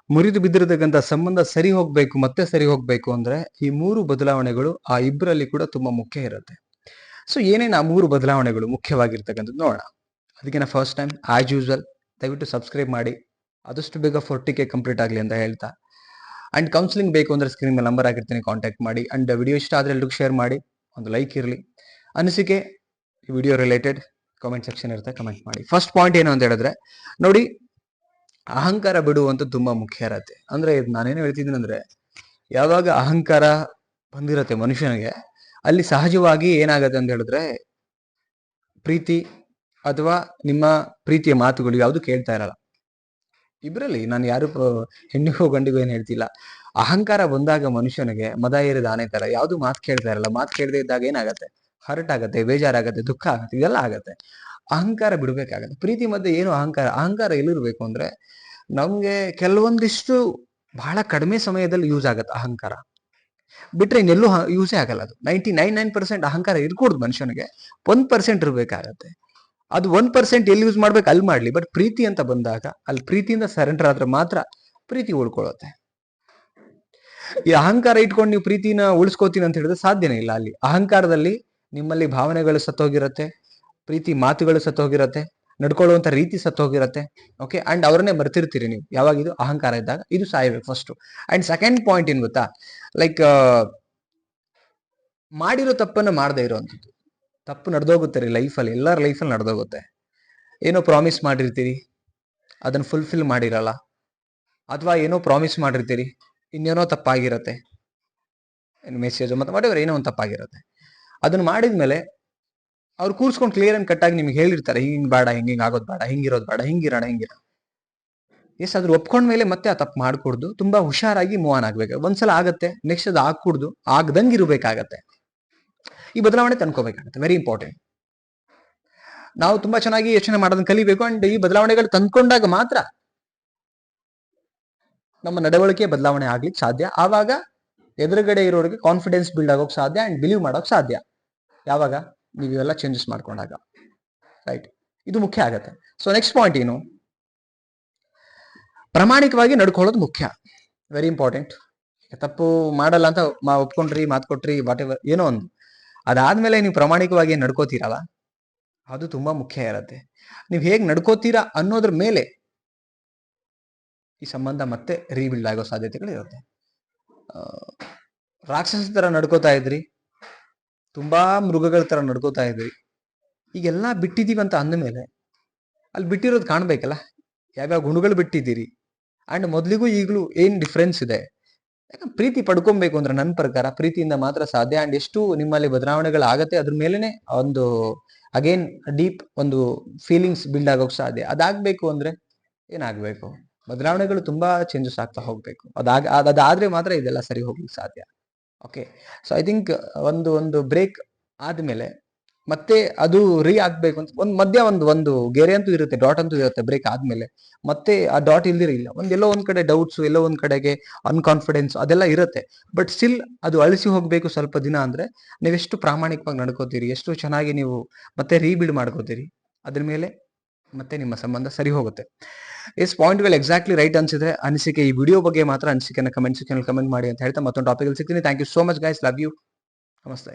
ಮುರಿದು ಬಿದ್ದಿರತಕ್ಕಂಥ ಸಂಬಂಧ ಸರಿ ಹೋಗ್ಬೇಕು, ಮತ್ತೆ ಸರಿ ಹೋಗ್ಬೇಕು ಅಂದ್ರೆ ಈ 3 ಬದಲಾವಣೆಗಳು ಆ ಇಬ್ಬರಲ್ಲಿ ಕೂಡ ತುಂಬಾ ಮುಖ್ಯ ಇರುತ್ತೆ. ಸೊ ಏನೇನು ಆ 3 ಬದಲಾವಣೆಗಳು ಮುಖ್ಯವಾಗಿರ್ತಕ್ಕಂಥದ್ದು ನೋಡೋಣ. ಅದಕ್ಕಿಂತ ಫಸ್ಟ್ ಟೈಮ್ ಆಸ್ ಯೂಶುವಲ್ ದಯವಿಟ್ಟು ಸಬ್ಸ್ಕ್ರೈಬ್ ಮಾಡಿ, ಆದಷ್ಟು ಬೇಗ 40K ಕಂಪ್ಲೀಟ್ ಆಗಲಿ ಅಂತ ಹೇಳ್ತಾ, ಅಂಡ್ ಕೌನ್ಸಿಲಿಂಗ್ ಬೇಕು ಅಂದ್ರೆ ಸ್ಕ್ರೀನ್ ಮೇಲೆ ನಂಬರ್ ಆಗಿರ್ತೀನಿ, ಕಾಂಟ್ಯಾಕ್ಟ್ ಮಾಡಿ. ಅಂಡ್ ವಿಡಿಯೋ ಇಷ್ಟ ಆದ್ರೆ ಎಲ್ರಿಗೂ ಶೇರ್ ಮಾಡಿ, ಒಂದು ಲೈಕ್ ಇರಲಿ. ಅನಿಸಿಕೆ ಈ ವಿಡಿಯೋ ರಿಲೇಟೆಡ್ ಕಾಮೆಂಟ್ ಸೆಕ್ಷನ್ ಇರುತ್ತೆ, ಕಮೆಂಟ್ ಮಾಡಿ. ಫಸ್ಟ್ ಪಾಯಿಂಟ್ ಏನು ಅಂತ ಹೇಳಿದ್ರೆ ನೋಡಿ, ಅಹಂಕಾರ ಬಿಡುವಂತ ತುಂಬಾ ಮುಖ್ಯ ಇರತ್ತೆ. ಅಂದ್ರೆ ನಾನೇನು ಹೇಳ್ತಿದ್ದೀನಿ ಅಂದ್ರೆ, ಯಾವಾಗ ಅಹಂಕಾರ ಬಂದಿರತ್ತೆ ಮನುಷ್ಯನಿಗೆ, ಅಲ್ಲಿ ಸಹಜವಾಗಿ ಏನಾಗತ್ತೆ ಅಂತ ಹೇಳಿದ್ರೆ ಪ್ರೀತಿ ಅಥವಾ ನಿಮ್ಮ ಪ್ರೀತಿಯ ಮಾತುಗಳು ಯಾವುದು ಕೇಳ್ತಾ ಇರಲ್ಲ ಇಬ್ರಲ್ಲಿ. ನಾನು ಯಾರು ಹೆಣ್ಣಿಗೋ ಗಂಡಿಗೋ ಏನ್ ಹೇಳ್ತಿಲ್ಲ. ಅಹಂಕಾರ ಬಂದಾಗ ಮನುಷ್ಯನಿಗೆ ಮದ ಏರಿದ ಆನೆ ತರ ಯಾವ್ದು ಮಾತು ಕೇಳ್ತಾ ಇರಲ್ಲ. ಮಾತು ಕೇಳದೆ ಇದ್ದಾಗ ಏನಾಗತ್ತೆ, ಹರ್ಟ್ ಆಗತ್ತೆ, ಬೇಜಾರಾಗತ್ತೆ, ದುಃಖ ಆಗತ್ತೆ, ಇದೆಲ್ಲ ಆಗತ್ತೆ. ಅಹಂಕಾರ ಬಿಡ್ಬೇಕಾಗತ್ತೆ. ಪ್ರೀತಿ ಮಧ್ಯೆ ಏನು ಅಹಂಕಾರ ಎಲ್ಲಿರ್ಬೇಕು ಅಂದ್ರೆ, ನಮ್ಗೆ ಕೆಲವೊಂದಿಷ್ಟು ಬಹಳ ಕಡಿಮೆ ಸಮಯದಲ್ಲಿ ಯೂಸ್ ಆಗತ್ತೆ ಅಹಂಕಾರ, ಬಿಟ್ರೆ ಇನ್ನೆಲ್ಲೂ ಯೂಸೇ ಆಗಲ್ಲ. ಅದು 99% ಅಹಂಕಾರ ಇರ್ಕೂಡ್ದು ಮನುಷ್ಯನಿಗೆ, 1% ಇರ್ಬೇಕಾಗತ್ತೆ. ಅದು 1% ಎಲ್ಲಿ ಯೂಸ್ ಮಾಡ್ಬೇಕು ಅಲ್ಲಿ ಮಾಡ್ಲಿ, ಬಟ್ ಪ್ರೀತಿ ಅಂತ ಬಂದಾಗ ಅಲ್ಲಿ ಪ್ರೀತಿಯಿಂದ ಸರೆಂಡರ್ ಆದ್ರೆ ಮಾತ್ರ ಪ್ರೀತಿ ಉಳ್ಕೊಳ್ಳುತ್ತೆ. ಈ ಅಹಂಕಾರ ಇಟ್ಕೊಂಡು ನೀವು ಪ್ರೀತಿನ ಉಳಿಸ್ಕೋತೀನಿ ಅಂತ ಹೇಳಿದ್ರೆ ಸಾಧ್ಯನೇ ಇಲ್ಲ. ಅಲ್ಲಿ ಅಹಂಕಾರದಲ್ಲಿ ನಿಮ್ಮಲ್ಲಿ ಭಾವನೆಗಳು ಸತ್ತೋಗಿರತ್ತೆ, ಪ್ರೀತಿ ಮಾತುಗಳು ಸತ್ತೋಗಿರತ್ತೆ, ನಡ್ಕೊಳ್ಳುವಂತ ರೀತಿ ಸತ್ತೋಗಿರತ್ತೆ. ಓಕೆ, ಅಂಡ್ ಅವ್ರನ್ನೇ ಮರ್ತಿರ್ತೀರಿ ನೀವು ಯಾವಾಗ ಇದು ಅಹಂಕಾರ ಇದ್ದಾಗ. ಇದು ಸಾಯ್ಬೇಕು ಫಸ್ಟ್. ಅಂಡ್ ಸೆಕೆಂಡ್ ಪಾಯಿಂಟ್ ಏನ್ ಗೊತ್ತಾ, ಲೈಕ್ ಮಾಡಿರೋ ತಪ್ಪನ್ನ ಮಾಡದೇ ಇರೋವಂಥದ್ದು. ತಪ್ಪು ನಡೆದೋಗುತ್ತೆ ರೀ ಲೈಫಲ್ಲಿ, ಎಲ್ಲರ ಲೈಫಲ್ಲಿ ನಡೆದೋಗುತ್ತೆ. ಏನೋ ಪ್ರಾಮಿಸ್ ಮಾಡಿರ್ತೀರಿ, ಅದನ್ನ ಫುಲ್ಫಿಲ್ ಮಾಡಿರಲ್ಲ, ಅಥವಾ ಏನೋ ಪ್ರಾಮಿಸ್ ಮಾಡಿರ್ತೀರಿ, ಇನ್ನೇನೋ ತಪ್ಪಾಗಿರತ್ತೆ, ಮೆಸೇಜ್ ಮತ್ತೆ ವಾಟ್ ಎವರ್ ಏನೋ ಒಂದು ತಪ್ಪಾಗಿರುತ್ತೆ. ಅದನ್ನ ಮಾಡಿದ್ಮೇಲೆ ಅವ್ರು ಕೂರ್ಸ್ಕೊಂಡು ಕ್ಲಿಯರ್ ಅಂಡ್ ಕಟ್ ಆಗಿ ನಿಮ್ಗೆ ಹೇಳಿರ್ತಾರೆ, ಹಿಂಗ್ ಬೇಡ, ಹಿಂಗ್ ಆಗೋದ್ ಬೇಡ, ಹಿಂಗಿರೋದ್ ಬೇಡ, ಹಿಂಗಿರೋಣ. ಎಸ್, ಅದ್ರ ಒಪ್ಕೊಂಡ್ಮೇಲೆ ಮತ್ತೆ ಆ ತಪ್ಪು ಮಾಡ್ಕೊಡ್ದು ತುಂಬಾ ಹುಷಾರಾಗಿ ಮೂವ್ ಆನ್ ಆಗ್ಬೇಕು. ಒಂದ್ಸಲ ಆಗತ್ತೆ, ನೆಕ್ಸ್ಟ್ ಅದು ಆಗ್ಕೂಡ್ದು, ಆಗ್ದಂಗ್ ಇರ್ಬೇಕಾಗತ್ತೆ. ಈ ಬದಲಾವಣೆ ತಂದ್ಕೋಬೇಕಾಗತ್ತೆ, ವೆರಿ ಇಂಪಾರ್ಟೆಂಟ್. ನಾವು ತುಂಬಾ ಚೆನ್ನಾಗಿ ಯೋಚನೆ ಮಾಡೋದನ್ನ ಕಲಿಬೇಕು. ಅಂಡ್ ಈ ಬದಲಾವಣೆಗಳು ತಂದ್ಕೊಂಡಾಗ ಮಾತ್ರ ನಮ್ಮ ನಡವಳಿಕೆ ಬದಲಾವಣೆ ಆಗ್ಲಿಕ್ಕೆ ಸಾಧ್ಯ. ಆವಾಗ ಎದುರುಗಡೆ ಇರೋರಿಗೆ ಕಾನ್ಫಿಡೆನ್ಸ್ ಬಿಲ್ಡ್ ಆಗೋಕ್ ಸಾಧ್ಯ, ಅಂಡ್ ಬಿಲೀವ್ ಮಾಡೋಕ್ ಸಾಧ್ಯ. ಯಾವಾಗ ನೀವು ಇವೆಲ್ಲ ಚೇಂಜಸ್ ಮಾಡ್ಕೊಂಡಾಗ, ರೈಟ್? ಇದು ಮುಖ್ಯ ಆಗತ್ತೆ. ಸೊ ನೆಕ್ಸ್ಟ್ ಪಾಯಿಂಟ್ ಏನು, ಪ್ರಾಮಾಣಿಕವಾಗಿ ನಡ್ಕೊಳ್ಳೋದು ಮುಖ್ಯ, ವೆರಿ ಇಂಪಾರ್ಟೆಂಟ್. ತಪ್ಪು ಮಾಡಲ್ಲ ಅಂತ ಒಪ್ಕೊಂಡ್ರಿ, ಮಾತು ಕೊಟ್ರಿ, ವಾಟ್ ಎವರ್ ಏನೋ ಒಂದು, ಅದಾದ್ಮೇಲೆ ನೀವು ಪ್ರಾಮಾಣಿಕವಾಗಿ ನಡ್ಕೋತೀರಲ್ಲ, ಅದು ತುಂಬಾ ಮುಖ್ಯ ಇರತ್ತೆ. ನೀವು ಹೇಗ್ ನಡ್ಕೋತೀರಾ ಅನ್ನೋದ್ರ ಮೇಲೆ ಈ ಸಂಬಂಧ ಮತ್ತೆ ರೀಬಿಲ್ಡ್ ಆಗೋ ಸಾಧ್ಯತೆಗಳು ಇರುತ್ತೆ. ರಾಕ್ಷಸ ತರ ನಡ್ಕೋತಾ ಇದ್ರಿ, ತುಂಬಾ ಮೃಗಗಳ ತರ ನಡ್ಕೋತಾ ಇದ್ರಿ, ಈಗೆಲ್ಲಾ ಬಿಟ್ಟಿದೀವಿ ಅಂತ ಅಂದಮೇಲೆ ಅಲ್ಲಿ ಬಿಟ್ಟಿರೋದು ಕಾಣ್ಬೇಕಲ್ಲ, ಯಾವ್ಯಾವ ಗುಣಗಳು ಬಿಟ್ಟಿದ್ದೀರಿ, ಅಂಡ್ ಮೊದ್ಲಿಗೂ ಈಗಲೂ ಏನ್ ಡಿಫ್ರೆನ್ಸ್ ಇದೆ. ಯಾಕಂದ್ರೆ ಪ್ರೀತಿ ಪಡ್ಕೊಬೇಕು ಅಂದ್ರೆ ನನ್ನ ಪ್ರಕಾರ ಪ್ರೀತಿಯಿಂದ ಮಾತ್ರ ಸಾಧ್ಯ. ಅಂಡ್ ಎಷ್ಟು ನಿಮ್ಮಲ್ಲಿ ಬದಲಾವಣೆಗಳು ಆಗತ್ತೆ, ಅದ್ರ ಮೇಲೆನೆ ಒಂದು ಅಗೇನ್ ಡೀಪ್ ಒಂದು ಫೀಲಿಂಗ್ಸ್ ಬಿಲ್ಡ್ ಆಗೋಕ್ ಸಾಧ್ಯ. ಅದಾಗ್ಬೇಕು ಅಂದ್ರೆ ಏನಾಗ್ಬೇಕು, ಬದಲಾವಣೆಗಳು ತುಂಬಾ ಚೇಂಜಸ್ ಆಗ್ತಾ ಹೋಗ್ಬೇಕು. ಅದಾದ್ರೆ ಮಾತ್ರ ಇದೆಲ್ಲ ಸರಿ ಹೋಗ್ಲಿಕ್ಕೆ ಸಾಧ್ಯ. ಓಕೆ, ಸೊ ಐ ಥಿಂಕ್ ಒಂದು ಬ್ರೇಕ್ ಆದ್ಮೇಲೆ ಮತ್ತೆ ಅದು ಆಗ್ಬೇಕು ಅಂತ ಮಧ್ಯ ಒಂದು ಗೆರೆ ಅಂತೂ ಇರುತ್ತೆ, ಡಾಟ್ ಅಂತೂ ಇರುತ್ತೆ. ಬ್ರೇಕ್ ಆದ್ಮೇಲೆ ಮತ್ತೆ ಆ ಡಾಟ್ ಇಲ್ದಿರಿಲ್ಲ, ಎಲ್ಲೋ ಒಂದ್ ಕಡೆ ಡೌಟ್ಸ್, ಎಲ್ಲೋ ಒಂದ್ ಕಡೆಗೆ ಅನ್ಕಾನ್ಫಿಡೆನ್ಸ್ ಅದೆಲ್ಲ ಇರುತ್ತೆ. ಬಟ್ ಸ್ಟಿಲ್ ಅದು ಅಳಿಸಿ ಹೋಗ್ಬೇಕು ಸ್ವಲ್ಪ ದಿನ. ಅಂದ್ರೆ ನೀವೆಷ್ಟು ಪ್ರಾಮಾಣಿಕವಾಗಿ ನಡ್ಕೋತೀರಿ, ಎಷ್ಟು ಚೆನ್ನಾಗಿ ನೀವು ಮತ್ತೆ ರೀಬಿಲ್ಡ್ ಮಾಡ್ಕೋತೀರಿ, ಅದ್ರ ಮೇಲೆ ಮತ್ತೆ ನಿಮ್ಮ ಸಂಬಂಧ ಸರಿ ಹೋಗುತ್ತೆ. ಎಸ್, ಪಾಯಿಂಟ್ಗಳು ಎಕ್ಸಾಕ್ಟ್ಲಿ ರೈಟ್ ಅನ್ಸಿದ್ರೆ ಅನಿಸಿಕೆ ಈ ವಿಡಿಯೋ ಬಗ್ಗೆ ಮಾತ್ರ ಅನಿಸಿಕೆನ ಕಮೆಂಟ್ ಸೆಕ್ಷನ್ ಕಮೆಂಟ್ ಮಾಡಿ ಅಂತ ಹೇಳ್ತಾ ಮತ್ತೊಂದು ಟಾಪಿಕ್ ಅಲ್ಲಿ ಸಿಗ್ತೀನಿ. Thank you so much guys, love you, ನಮಸ್ತೆ.